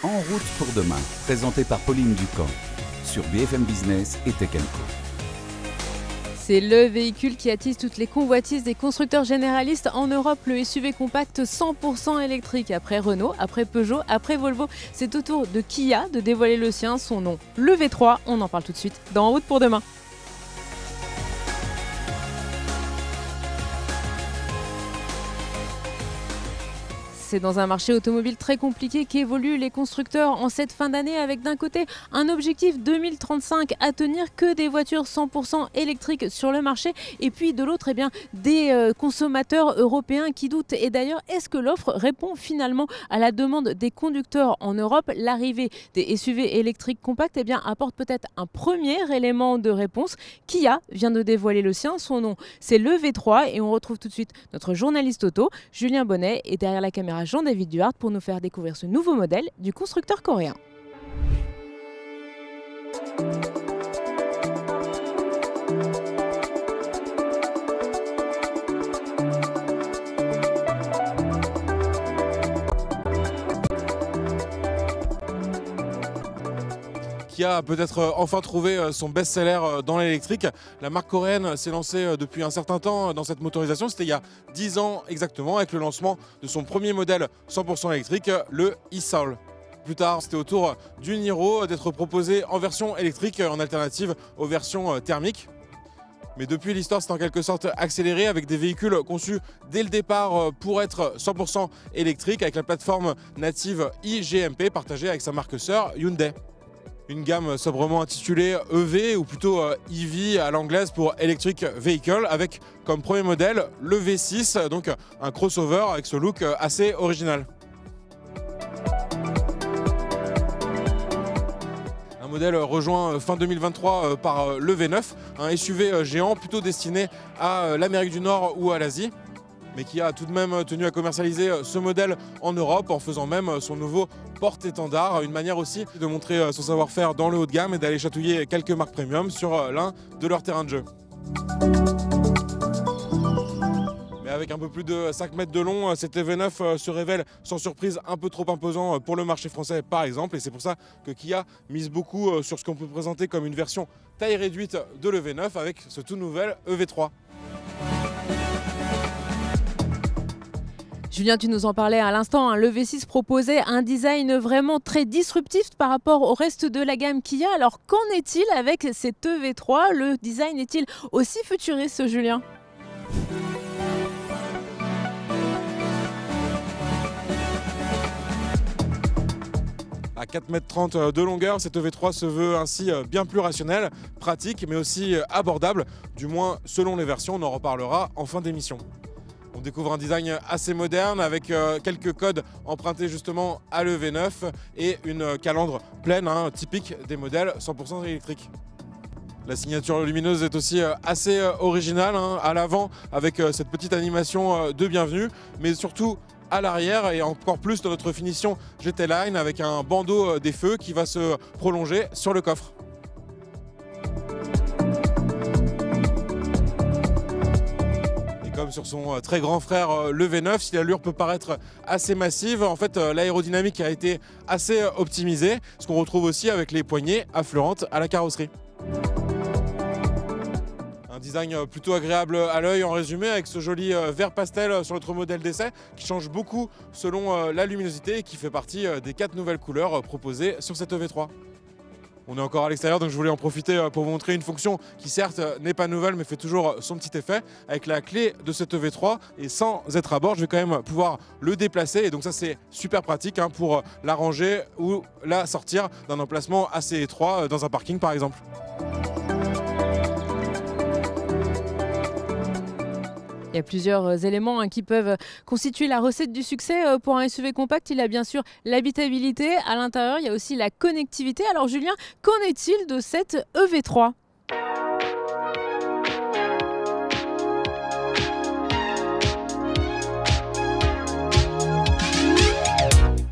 En route pour demain, présenté par Pauline Ducamp sur BFM Business et Tech & Co. C'est le véhicule qui attise toutes les convoitises des constructeurs généralistes en Europe, le SUV compact 100% électrique. Après Renault, après Peugeot, après Volvo, c'est au tour de Kia de dévoiler le sien, son nom, le V3. On en parle tout de suite dans En route pour demain. C'est dans un marché automobile très compliqué qu'évoluent les constructeurs en cette fin d'année avec d'un côté un objectif 2035 à tenir, que des voitures 100% électriques sur le marché, et puis de l'autre des consommateurs européens qui doutent. Et d'ailleurs, est-ce que l'offre répond finalement à la demande des conducteurs en Europe? L'arrivée des SUV électriques compacts apporte peut-être un premier élément de réponse. Kia vient de dévoiler le sien, son nom c'est le V3, et on retrouve tout de suite notre journaliste auto Julien Bonnet et derrière la caméra Jean-David Duhart pour nous faire découvrir ce nouveau modèle du constructeur coréen. Kia a peut-être enfin trouvé son best-seller dans l'électrique. La marque coréenne s'est lancée depuis un certain temps dans cette motorisation. C'était il y a 10 ans exactement, avec le lancement de son premier modèle 100% électrique, le e-Soul. Plus tard, c'était au tour du Niro d'être proposé en version électrique en alternative aux versions thermiques. Mais depuis, l'histoire s'est en quelque sorte accélérée avec des véhicules conçus dès le départ pour être 100% électriques, avec la plateforme native iGMP partagée avec sa marque sœur Hyundai. Une gamme sobrement intitulée EV, ou plutôt EV à l'anglaise pour Electric Vehicle, avec comme premier modèle le V6, donc un crossover avec ce look assez original. Un modèle rejoint fin 2023 par le V9, un SUV géant plutôt destiné à l'Amérique du Nord ou à l'Asie, mais qui a tout de même tenu à commercialiser ce modèle en Europe en faisant même son nouveau porte-étendard. Une manière aussi de montrer son savoir-faire dans le haut de gamme et d'aller chatouiller quelques marques premium sur l'un de leurs terrains de jeu. Mais avec un peu plus de 5 mètres de long, cet V9 se révèle sans surprise un peu trop imposant pour le marché français par exemple. Et c'est pour ça que Kia mise beaucoup sur ce qu'on peut présenter comme une version taille réduite de le V9 avec ce tout nouvel EV3. Julien, tu nous en parlais à l'instant, le V6 proposait un design vraiment très disruptif par rapport au reste de la gamme Kia. Alors qu'en est-il avec cet EV3? Le design est-il aussi futuriste, Julien? À 4,30 m de longueur, cet EV3 se veut ainsi bien plus rationnel, pratique mais aussi abordable, du moins selon les versions, on en reparlera en fin d'émission. On découvre un design assez moderne avec quelques codes empruntés justement à l'EV9 et une calandre pleine, typique des modèles 100% électriques. La signature lumineuse est aussi assez originale, à l'avant avec cette petite animation de bienvenue, mais surtout à l'arrière et encore plus dans notre finition GT Line avec un bandeau des feux qui va se prolonger sur le coffre. Comme sur son très grand frère le V9, si l'allure peut paraître assez massive, en fait l'aérodynamique a été assez optimisée, ce qu'on retrouve aussi avec les poignées affleurantes à la carrosserie. Un design plutôt agréable à l'œil en résumé, avec ce joli vert pastel sur notre modèle d'essai qui change beaucoup selon la luminosité et qui fait partie des 4 nouvelles couleurs proposées sur cette EV3. On est encore à l'extérieur, donc je voulais en profiter pour vous montrer une fonction qui certes n'est pas nouvelle mais fait toujours son petit effet. Avec la clé de cette EV3 et sans être à bord, je vais quand même pouvoir le déplacer, et donc ça c'est super pratique pour la ranger ou la sortir d'un emplacement assez étroit dans un parking par exemple. Il y a plusieurs éléments qui peuvent constituer la recette du succès pour un SUV compact. Il y a bien sûr l'habitabilité. À l'intérieur, il y a aussi la connectivité. Alors Julien, qu'en est-il de cette EV3 ?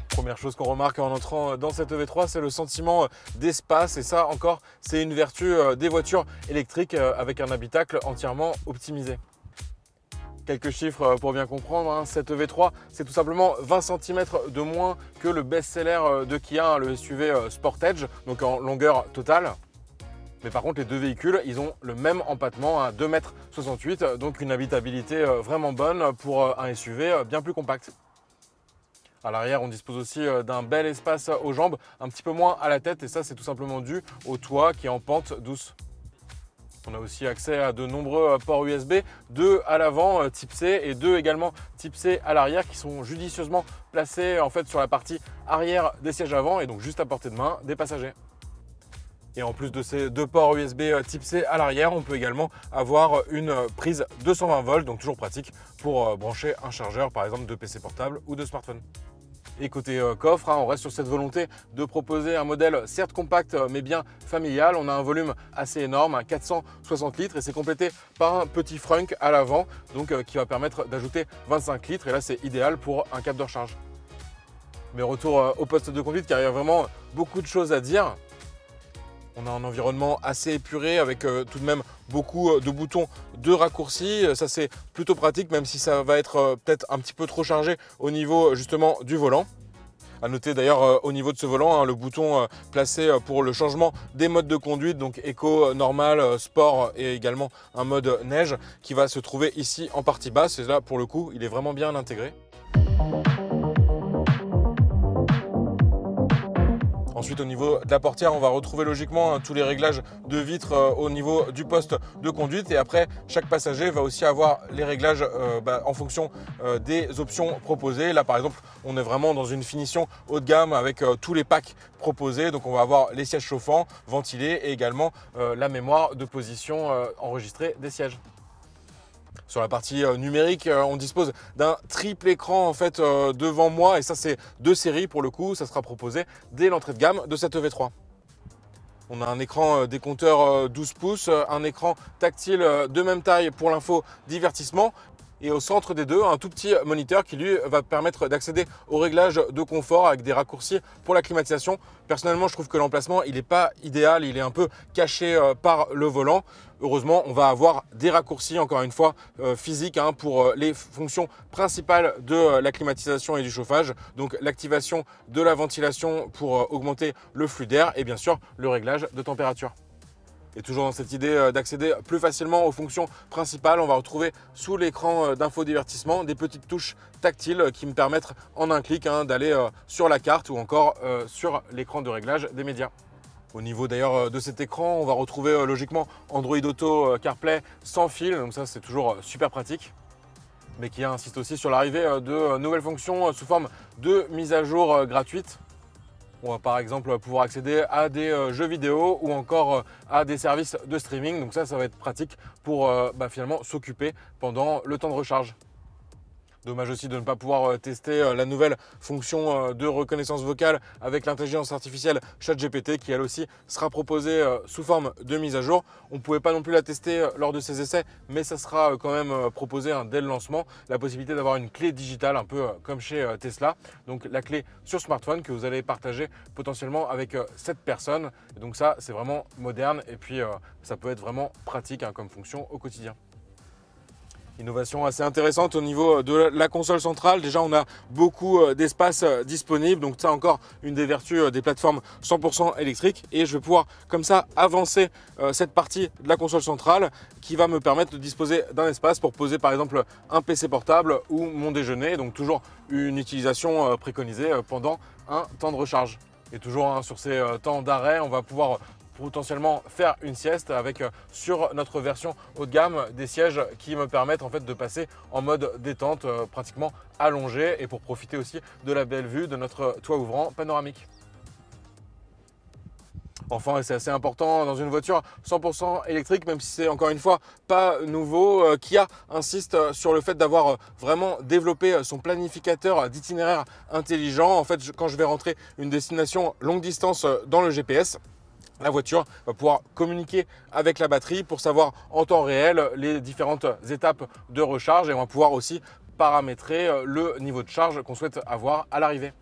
Première chose qu'on remarque en entrant dans cette EV3, c'est le sentiment d'espace, et ça encore, c'est une vertu des voitures électriques avec un habitacle entièrement optimisé. Quelques chiffres pour bien comprendre, hein. Cette EV3, c'est tout simplement 20 cm de moins que le best-seller de Kia, le SUV Sportage, donc en longueur totale. Mais par contre, les deux véhicules, ils ont le même empattement à 2,68 m, donc une habitabilité vraiment bonne pour un SUV bien plus compact. À l'arrière, on dispose aussi d'un bel espace aux jambes, un petit peu moins à la tête, et ça, c'est tout simplement dû au toit qui est en pente douce. On a aussi accès à de nombreux ports USB, 2 à l'avant type C et 2 également type C à l'arrière, qui sont judicieusement placés en fait sur la partie arrière des sièges avant et donc juste à portée de main des passagers. Et en plus de ces 2 ports USB type C à l'arrière, on peut également avoir une prise 220 volts, donc toujours pratique pour brancher un chargeur par exemple de PC portable ou de smartphone. Et côté coffre, on reste sur cette volonté de proposer un modèle certes compact mais bien familial. On a un volume assez énorme, 460 litres, et c'est complété par un petit frunk à l'avant, donc qui va permettre d'ajouter 25 litres, et là c'est idéal pour un câble de recharge. Mais retour au poste de conduite, car il y a vraiment beaucoup de choses à dire. On a un environnement assez épuré avec tout de même beaucoup de boutons de raccourcis. Ça, c'est plutôt pratique, même si ça va être peut-être un petit peu trop chargé au niveau justement du volant. À noter d'ailleurs au niveau de ce volant, le bouton placé pour le changement des modes de conduite, donc éco, normal, sport et également un mode neige qui va se trouver ici en partie basse. Et là, pour le coup, il est vraiment bien intégré. Ensuite, au niveau de la portière, on va retrouver logiquement tous les réglages de vitres au niveau du poste de conduite. Et après, chaque passager va aussi avoir les réglages en fonction des options proposées. Là, par exemple, on est vraiment dans une finition haut de gamme avec tous les packs proposés. Donc, on va avoir les sièges chauffants, ventilés et également la mémoire de position enregistrée des sièges. Sur la partie numérique, on dispose d'un triple écran en fait devant moi, et ça c'est 2 séries pour le coup. Ça sera proposé dès l'entrée de gamme de cette EV3. On a un écran décompteur 12 pouces, un écran tactile de même taille pour l'info divertissement. Et au centre des deux, un tout petit moniteur qui lui va permettre d'accéder aux réglages de confort avec des raccourcis pour la climatisation. Personnellement, je trouve que l'emplacement, il n'est pas idéal, il est un peu caché par le volant. Heureusement, on va avoir des raccourcis, encore une fois, physiques pour les fonctions principales de la climatisation et du chauffage. Donc l'activation de la ventilation pour augmenter le flux d'air et bien sûr le réglage de température. Et toujours dans cette idée d'accéder plus facilement aux fonctions principales, on va retrouver sous l'écran d'infodivertissement des petites touches tactiles qui me permettent en un clic d'aller sur la carte ou encore sur l'écran de réglage des médias. Au niveau d'ailleurs de cet écran, on va retrouver logiquement Android Auto CarPlay sans fil, donc ça c'est toujours super pratique. Mais qui insiste aussi sur l'arrivée de nouvelles fonctions sous forme de mise à jour gratuite. On va par exemple pouvoir accéder à des jeux vidéo ou encore à des services de streaming. Donc ça va être pratique pour finalement s'occuper pendant le temps de recharge. Dommage aussi de ne pas pouvoir tester la nouvelle fonction de reconnaissance vocale avec l'intelligence artificielle ChatGPT qui elle aussi sera proposée sous forme de mise à jour. On ne pouvait pas non plus la tester lors de ces essais, mais ça sera quand même proposé dès le lancement, la possibilité d'avoir une clé digitale un peu comme chez Tesla. Donc la clé sur smartphone que vous allez partager potentiellement avec 7 personnes. Et donc ça c'est vraiment moderne et puis ça peut être vraiment pratique comme fonction au quotidien. Innovation assez intéressante au niveau de la console centrale. Déjà, on a beaucoup d'espace disponible. Donc ça encore une des vertus des plateformes 100% électriques. Et je vais pouvoir comme ça avancer cette partie de la console centrale qui va me permettre de disposer d'un espace pour poser par exemple un PC portable ou mon déjeuner. Donc toujours une utilisation préconisée pendant un temps de recharge. Et toujours sur ces temps d'arrêt, on va pouvoir potentiellement faire une sieste avec sur notre version haut de gamme des sièges qui me permettent en fait de passer en mode détente pratiquement allongé et pour profiter aussi de la belle vue de notre toit ouvrant panoramique. Enfin, et c'est assez important dans une voiture 100% électrique, même si c'est encore une fois pas nouveau, Kia insiste sur le fait d'avoir vraiment développé son planificateur d'itinéraire intelligent. En fait, quand je vais rentrer une destination longue distance dans le GPS, la voiture va pouvoir communiquer avec la batterie pour savoir en temps réel les différentes étapes de recharge et on va pouvoir aussi paramétrer le niveau de charge qu'on souhaite avoir à l'arrivée.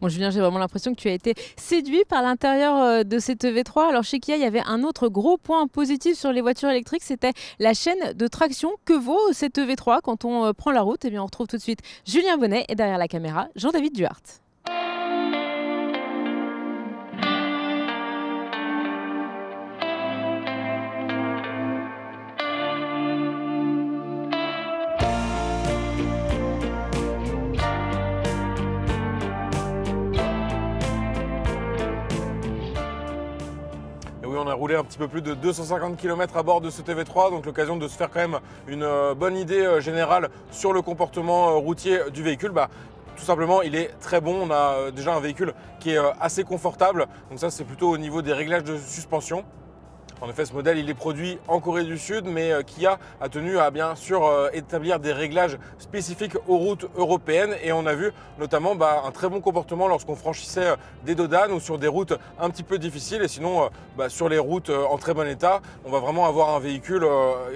Bon Julien, j'ai vraiment l'impression que tu as été séduit par l'intérieur de cette EV3. Alors chez Kia, il y avait un autre gros point positif sur les voitures électriques, c'était la chaîne de traction. Que vaut cette EV3 quand on prend la route? Eh bien, on retrouve tout de suite Julien Bonnet et derrière la caméra, Jean-David Duhart. Oui, on a roulé un petit peu plus de 250 km à bord de ce EV3, donc l'occasion de se faire quand même une bonne idée générale sur le comportement routier du véhicule. Tout simplement, il est très bon. On a déjà un véhicule qui est assez confortable, donc ça c'est plutôt au niveau des réglages de suspension. En effet, ce modèle, il est produit en Corée du Sud, mais Kia a tenu à bien sûr établir des réglages spécifiques aux routes européennes. Et on a vu notamment un très bon comportement lorsqu'on franchissait des dodanes ou sur des routes un petit peu difficiles. Et sinon, sur les routes en très bon état, on va vraiment avoir un véhicule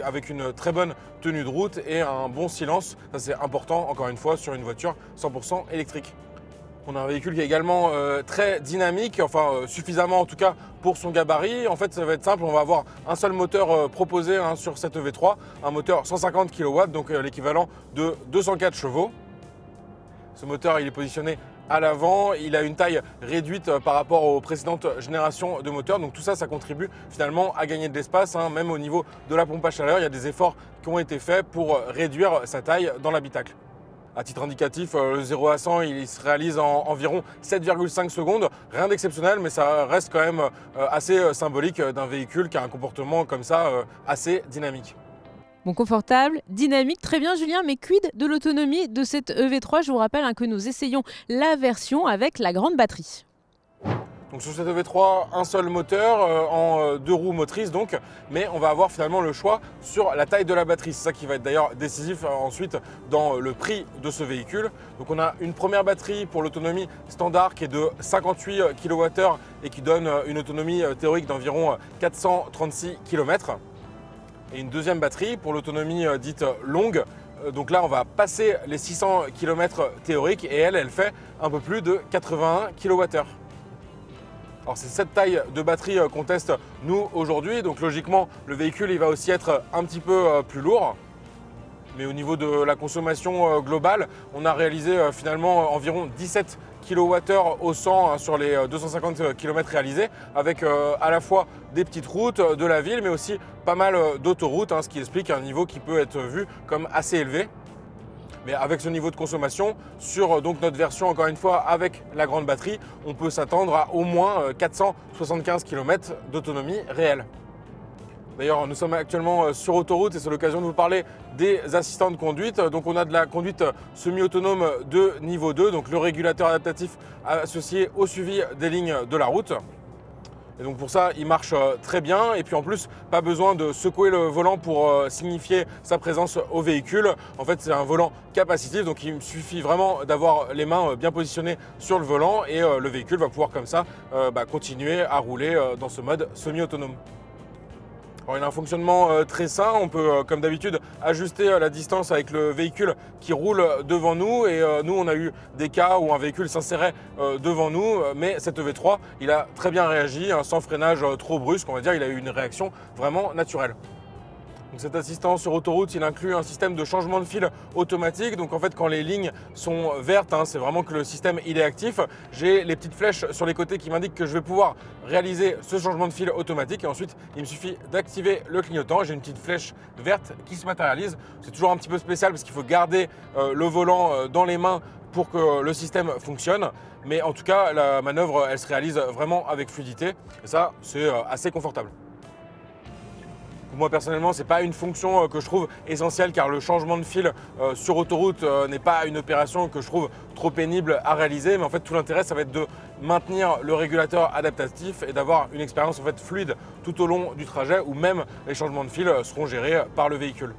avec une très bonne tenue de route et un bon silence. Ça, c'est important, encore une fois, sur une voiture 100% électrique. On a un véhicule qui est également très dynamique, enfin suffisamment en tout cas pour son gabarit. En fait, ça va être simple, on va avoir un seul moteur proposé sur cette EV3, un moteur 150 kW, donc l'équivalent de 204 chevaux. Ce moteur, il est positionné à l'avant, il a une taille réduite par rapport aux précédentes générations de moteurs. Donc tout ça, ça contribue finalement à gagner de l'espace. Même au niveau de la pompe à chaleur, il y a des efforts qui ont été faits pour réduire sa taille dans l'habitacle. À titre indicatif, le 0 à 100, il se réalise en environ 7,5 secondes. Rien d'exceptionnel, mais ça reste quand même assez symbolique d'un véhicule qui a un comportement comme ça assez dynamique. Bon, confortable, dynamique, très bien Julien, mais quid de l'autonomie de cette EV3? Je vous rappelle que nous essayons la version avec la grande batterie. Donc sur cette EV3, un seul moteur en 2 roues motrices donc, mais on va avoir finalement le choix sur la taille de la batterie. C'est ça qui va être d'ailleurs décisif ensuite dans le prix de ce véhicule. Donc on a une première batterie pour l'autonomie standard qui est de 58 kWh et qui donne une autonomie théorique d'environ 436 km. Et une deuxième batterie pour l'autonomie dite longue. Donc là, on va passer les 600 km théoriques et elle fait un peu plus de 81 kWh. Alors c'est cette taille de batterie qu'on teste nous aujourd'hui, donc logiquement le véhicule il va aussi être un petit peu plus lourd. Mais au niveau de la consommation globale, on a réalisé finalement environ 17 kWh au 100 sur les 250 km réalisés, avec à la fois des petites routes de la ville, mais aussi pas mal d'autoroutes, ce qui explique un niveau qui peut être vu comme assez élevé. Mais avec ce niveau de consommation, sur donc notre version, encore une fois, avec la grande batterie, on peut s'attendre à au moins 475 km d'autonomie réelle. D'ailleurs, nous sommes actuellement sur autoroute et c'est l'occasion de vous parler des assistants de conduite. Donc on a de la conduite semi-autonome de niveau 2, donc le régulateur adaptatif associé au suivi des lignes de la route. Et donc pour ça, il marche très bien. Et puis en plus, pas besoin de secouer le volant pour signifier sa présence au véhicule. En fait, c'est un volant capacitif, donc il suffit vraiment d'avoir les mains bien positionnées sur le volant et le véhicule va pouvoir comme ça continuer à rouler dans ce mode semi-autonome. Alors, il a un fonctionnement très sain, on peut comme d'habitude ajuster la distance avec le véhicule qui roule devant nous et nous on a eu des cas où un véhicule s'insérait devant nous, mais cette EV3 il a très bien réagi, sans freinage trop brusque, on va dire, il a eu une réaction vraiment naturelle. Donc cet assistant sur autoroute, il inclut un système de changement de fil automatique. Donc en fait, quand les lignes sont vertes, c'est vraiment que le système il est actif. J'ai les petites flèches sur les côtés qui m'indiquent que je vais pouvoir réaliser ce changement de fil automatique. Et ensuite, il me suffit d'activer le clignotant. J'ai une petite flèche verte qui se matérialise. C'est toujours un petit peu spécial parce qu'il faut garder le volant dans les mains pour que le système fonctionne. Mais en tout cas, la manœuvre, elle se réalise vraiment avec fluidité. Et ça, c'est assez confortable. Moi personnellement, ce n'est pas une fonction que je trouve essentielle car le changement de fil sur autoroute n'est pas une opération que je trouve trop pénible à réaliser. Mais en fait, tout l'intérêt, ça va être de maintenir le régulateur adaptatif et d'avoir une expérience en fait fluide tout au long du trajet où même les changements de fil seront gérés par le véhicule.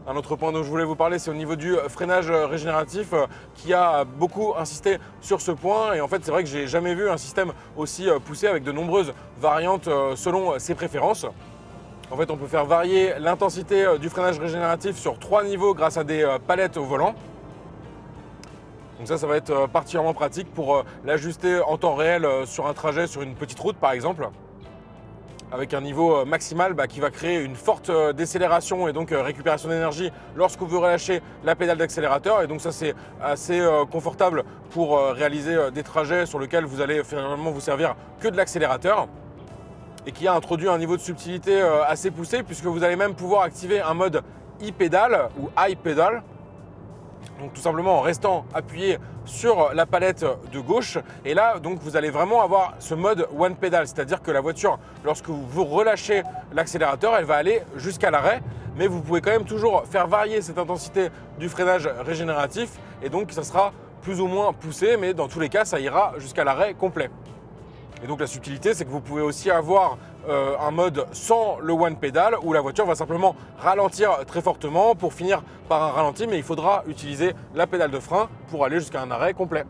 Un autre point dont je voulais vous parler, c'est au niveau du freinage régénératif qui a beaucoup insisté sur ce point. Et en fait, c'est vrai que j'ai jamais vu un système aussi poussé avec de nombreuses variantes selon ses préférences. En fait, on peut faire varier l'intensité du freinage régénératif sur 3 niveaux grâce à des palettes au volant. Donc ça va être particulièrement pratique pour l'ajuster en temps réel sur un trajet, sur une petite route par exemple, avec un niveau maximal qui va créer une forte décélération et donc récupération d'énergie lorsque vous relâchez la pédale d'accélérateur. Et donc ça c'est assez confortable pour réaliser des trajets sur lesquels vous allez finalement vous servir que de l'accélérateur, et qui a introduit un niveau de subtilité assez poussé, puisque vous allez même pouvoir activer un mode e-pédale ou i-pédale. Donc tout simplement en restant appuyé sur la palette de gauche. Et là, donc, vous allez vraiment avoir ce mode one pedal, c'est-à-dire que la voiture, lorsque vous relâchez l'accélérateur, elle va aller jusqu'à l'arrêt. Mais vous pouvez quand même toujours faire varier cette intensité du freinage régénératif. Et donc ça sera plus ou moins poussé, mais dans tous les cas, ça ira jusqu'à l'arrêt complet. Et donc la subtilité, c'est que vous pouvez aussi avoir un mode sans le one pedal, où la voiture va simplement ralentir très fortement pour finir par un ralenti, mais il faudra utiliser la pédale de frein pour aller jusqu'à un arrêt complet.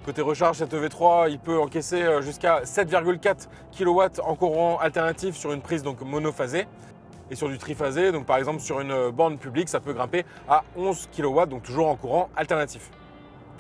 Côté recharge, cette EV3, il peut encaisser jusqu'à 7,4 kW en courant alternatif sur une prise donc monophasée. Et sur du triphasé, donc par exemple sur une borne publique, ça peut grimper à 11 kW, donc toujours en courant alternatif.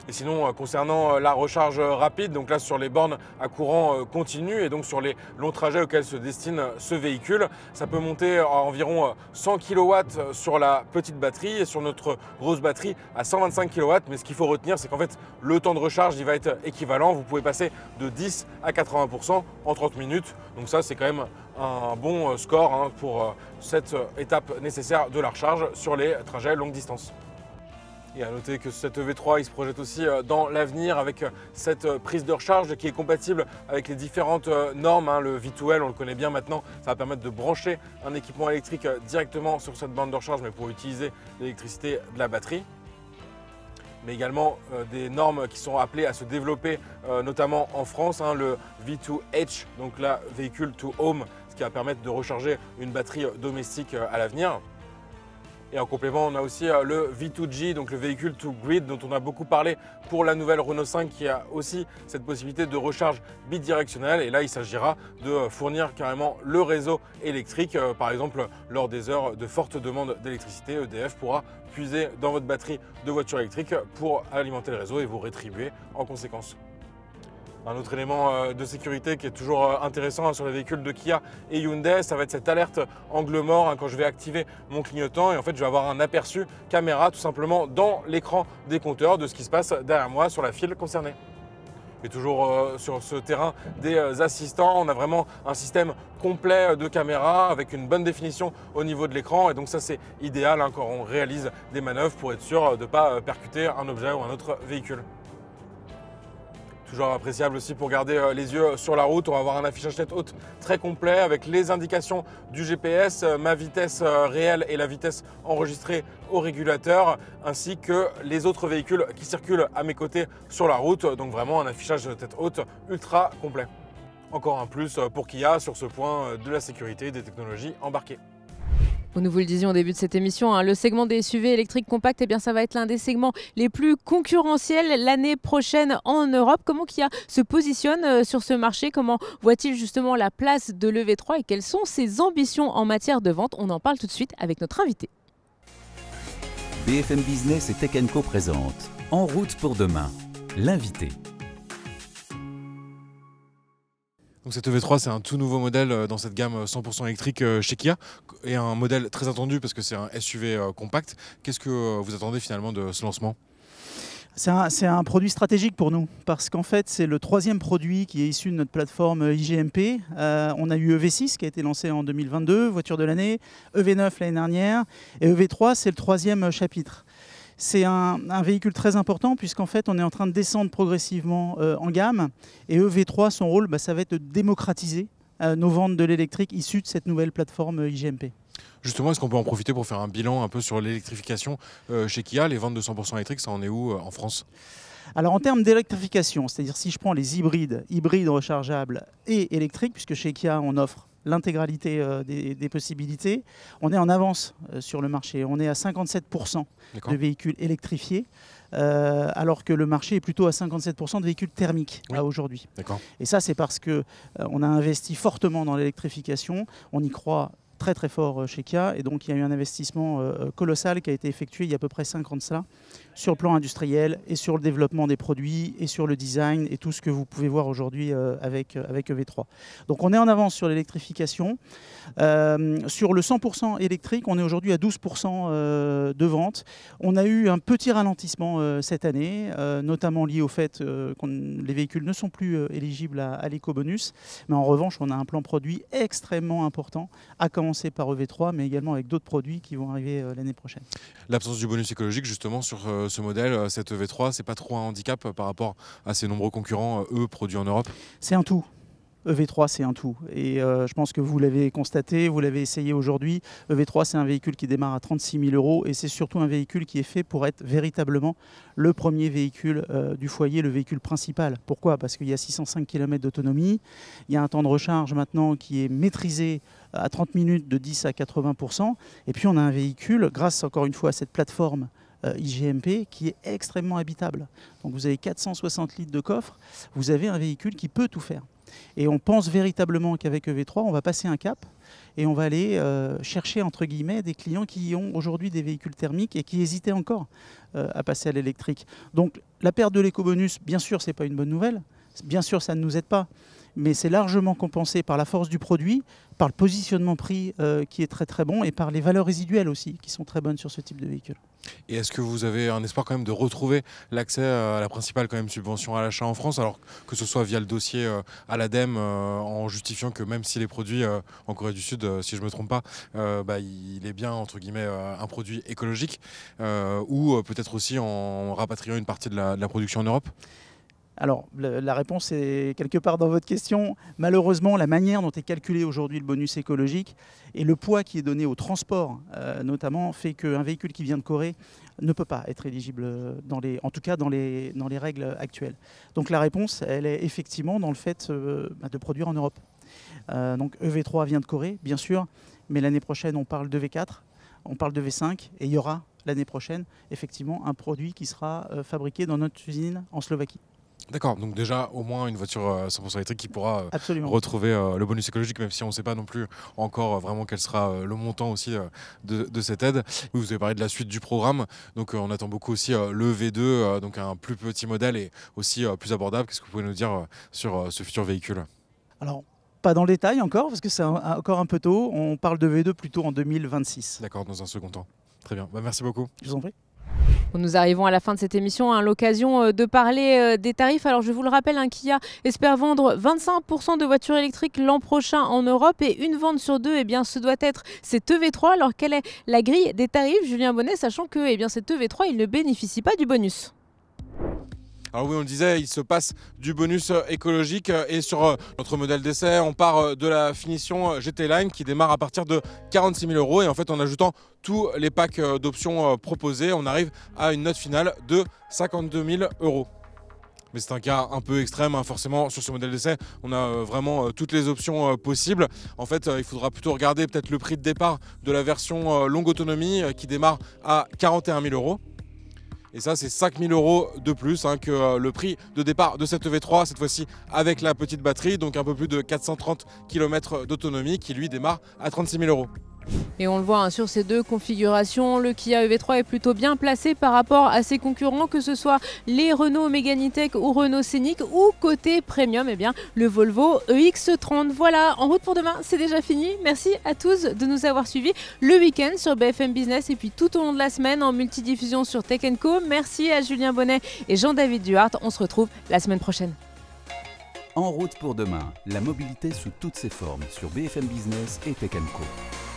Et sinon, concernant la recharge rapide, donc là sur les bornes à courant continu et donc sur les longs trajets auxquels se destine ce véhicule, ça peut monter à environ 100 kW sur la petite batterie et sur notre grosse batterie à 125 kW. Mais ce qu'il faut retenir, c'est qu'en fait, le temps de recharge il va être équivalent. Vous pouvez passer de 10 à 80% en 30 minutes. Donc ça, c'est quand même un bon score pour cette étape nécessaire de la recharge sur les trajets longue distance. Et à noter que cette EV3 il se projette aussi dans l'avenir avec cette prise de recharge qui est compatible avec les différentes normes. Le V2L, on le connaît bien maintenant, ça va permettre de brancher un équipement électrique directement sur cette borne de recharge, mais pour utiliser l'électricité de la batterie. Mais également des normes qui sont appelées à se développer, notamment en France, le V2H, donc là, véhicule to home, ce qui va permettre de recharger une batterie domestique à l'avenir. Et en complément, on a aussi le V2G, donc le véhicule to grid, dont on a beaucoup parlé pour la nouvelle Renault 5, qui a aussi cette possibilité de recharge bidirectionnelle. Et là, il s'agira de fournir carrément le réseau électrique. Par exemple, lors des heures de forte demande d'électricité, EDF pourra puiser dans votre batterie de voiture électrique pour alimenter le réseau et vous rétribuer en conséquence. Un autre élément de sécurité qui est toujours intéressant sur les véhicules de Kia et Hyundai, ça va être cette alerte angle mort quand je vais activer mon clignotant, et en fait je vais avoir un aperçu caméra tout simplement dans l'écran des compteurs de ce qui se passe derrière moi sur la file concernée. Et toujours sur ce terrain des assistants, on a vraiment un système complet de caméras avec une bonne définition au niveau de l'écran, et donc ça c'est idéal quand on réalise des manœuvres pour être sûr de ne pas percuter un objet ou un autre véhicule. Toujours appréciable aussi pour garder les yeux sur la route. On va avoir un affichage tête haute très complet avec les indications du GPS, ma vitesse réelle et la vitesse enregistrée au régulateur, ainsi que les autres véhicules qui circulent à mes côtés sur la route. Donc vraiment un affichage tête haute ultra complet. Encore un plus pour Kia sur ce point de la sécurité et des technologies embarquées. Nous vous le disions au début de cette émission, le segment des SUV électriques compacts, ça va être l'un des segments les plus concurrentiels l'année prochaine en Europe. Comment Kia se positionne sur ce marché? Comment voit-il justement la place de l'EV3 et quelles sont ses ambitions en matière de vente? On en parle tout de suite avec notre invité. BFM Business et Tech & Co présente En route pour demain, l'invité. Donc cette EV3, c'est un tout nouveau modèle dans cette gamme 100% électrique chez Kia, et un modèle très attendu parce que c'est un SUV compact. Qu'est-ce que vous attendez finalement de ce lancement ? C'est un produit stratégique pour nous parce qu'en fait c'est le troisième produit qui est issu de notre plateforme IGMP. On a eu EV6 qui a été lancé en 2022, voiture de l'année, EV9 l'année dernière, et EV3 c'est le troisième chapitre. C'est un véhicule très important puisqu'en fait on est en train de descendre progressivement en gamme, et EV3 son rôle ça va être de démocratiser nos ventes de l'électrique issues de cette nouvelle plateforme IGMP. Justement, est-ce qu'on peut en profiter pour faire un bilan un peu sur l'électrification chez Kia? Les ventes de 100% électriques, ça en est où en France? Alors en termes d'électrification, c'est-à-dire si je prends les hybrides rechargeables et électriques, puisque chez Kia on offre l'intégralité des possibilités, on est en avance sur le marché. On est à 57% de véhicules électrifiés, alors que le marché est plutôt à 57% de véhicules thermiques aujourd'hui. Et ça, c'est parce qu'on a investi fortement dans l'électrification, on y croit très très fort chez Kia, et donc il y a eu un investissement colossal qui a été effectué il y a à peu près 5 ans de cela, sur le plan industriel et sur le développement des produits et sur le design et tout ce que vous pouvez voir aujourd'hui avec EV3. Donc on est en avance sur l'électrification. Sur le 100% électrique, on est aujourd'hui à 12% de vente. On a eu un petit ralentissement cette année, notamment lié au fait que les véhicules ne sont plus éligibles à l'éco-bonus. Mais en revanche, on a un plan produit extrêmement important, à commencer par EV3, mais également avec d'autres produits qui vont arriver l'année prochaine. L'absence du bonus écologique, justement, sur ce modèle, cette EV3, c'est pas trop un handicap par rapport à ses nombreux concurrents, eux, produits en Europe? C'est un tout. EV3, c'est un tout. Et je pense que vous l'avez constaté, vous l'avez essayé aujourd'hui. EV3, c'est un véhicule qui démarre à 36 000 € et c'est surtout un véhicule qui est fait pour être véritablement le premier véhicule du foyer, le véhicule principal. Pourquoi? Parce qu'il y a 605 km d'autonomie, il y a un temps de recharge maintenant qui est maîtrisé à 30 minutes de 10 à 80%. Et puis on a un véhicule, grâce encore une fois à cette plateforme IGMP, qui est extrêmement habitable. Donc vous avez 460 litres de coffre, vous avez un véhicule qui peut tout faire. Et on pense véritablement qu'avec EV3, on va passer un cap et on va aller chercher, entre guillemets, des clients qui ont aujourd'hui des véhicules thermiques et qui hésitaient encore à passer à l'électrique. Donc la perte de l'éco-bonus, bien sûr, ce n'est pas une bonne nouvelle. Bien sûr, ça ne nous aide pas. Mais c'est largement compensé par la force du produit, par le positionnement prix qui est très très bon et par les valeurs résiduelles aussi qui sont très bonnes sur ce type de véhicule. Et est-ce que vous avez un espoir quand même de retrouver l'accès à la principale quand même subvention à l'achat en France, alors que ce soit via le dossier à l'ADEME, en justifiant que même si les produits en Corée du Sud, si je ne me trompe pas, il est bien entre guillemets un produit écologique, ou peut-être aussi en rapatriant une partie de la production en Europe? Alors, la réponse est quelque part dans votre question. Malheureusement, la manière dont est calculé aujourd'hui le bonus écologique et le poids qui est donné au transport, notamment, fait qu'un véhicule qui vient de Corée ne peut pas être éligible, en tout cas dans les règles actuelles. Donc la réponse, elle est effectivement dans le fait de produire en Europe. Donc EV3 vient de Corée, bien sûr, mais l'année prochaine, on parle de V4, on parle de V5, et il y aura l'année prochaine, effectivement, un produit qui sera fabriqué dans notre usine en Slovaquie. D'accord, donc déjà au moins une voiture 100% électrique qui pourra retrouver le bonus écologique, même si on ne sait pas non plus encore vraiment quel sera le montant aussi de cette aide. Vous avez parlé de la suite du programme, donc on attend beaucoup aussi le V2, donc un plus petit modèle et aussi plus abordable. Qu'est-ce que vous pouvez nous dire sur ce futur véhicule? Alors, pas dans le détail encore, parce que c'est encore un peu tôt. On parle de V2 plutôt en 2026. D'accord, dans un second temps. Très bien, merci beaucoup. Je vous en prie. Nous arrivons à la fin de cette émission, à l'occasion de parler des tarifs. Alors je vous le rappelle, Kia espère vendre 25% de voitures électriques l'an prochain en Europe et une vente sur deux, ce doit être cette EV3. Alors quelle est la grille des tarifs, Julien Bonnet, sachant que cette EV3, il ne bénéficie pas du bonus? Alors oui, on le disait, il se passe du bonus écologique et sur notre modèle d'essai, on part de la finition GT Line qui démarre à partir de 46 000 € et en fait en ajoutant tous les packs d'options proposés, on arrive à une note finale de 52 000 €. Mais c'est un cas un peu extrême, forcément sur ce modèle d'essai, on a vraiment toutes les options possibles. En fait, il faudra plutôt regarder peut-être le prix de départ de la version longue autonomie qui démarre à 41 000 €. Et ça, c'est 5 000 € de plus que le prix de départ de cette EV3, cette fois-ci avec la petite batterie, donc un peu plus de 430 km d'autonomie, qui lui démarre à 36 000 €. Et on le voit sur ces deux configurations, le Kia EV3 est plutôt bien placé par rapport à ses concurrents, que ce soit les Renault Megane E-Tech ou Renault Scénic, ou côté premium, le Volvo EX30. Voilà, En route pour demain, c'est déjà fini. Merci à tous de nous avoir suivis le week-end sur BFM Business et puis tout au long de la semaine en multidiffusion sur Tech & Co. Merci à Julien Bonnet et Jean-David Duhart. On se retrouve la semaine prochaine. En route pour demain, la mobilité sous toutes ses formes sur BFM Business et Tech & Co.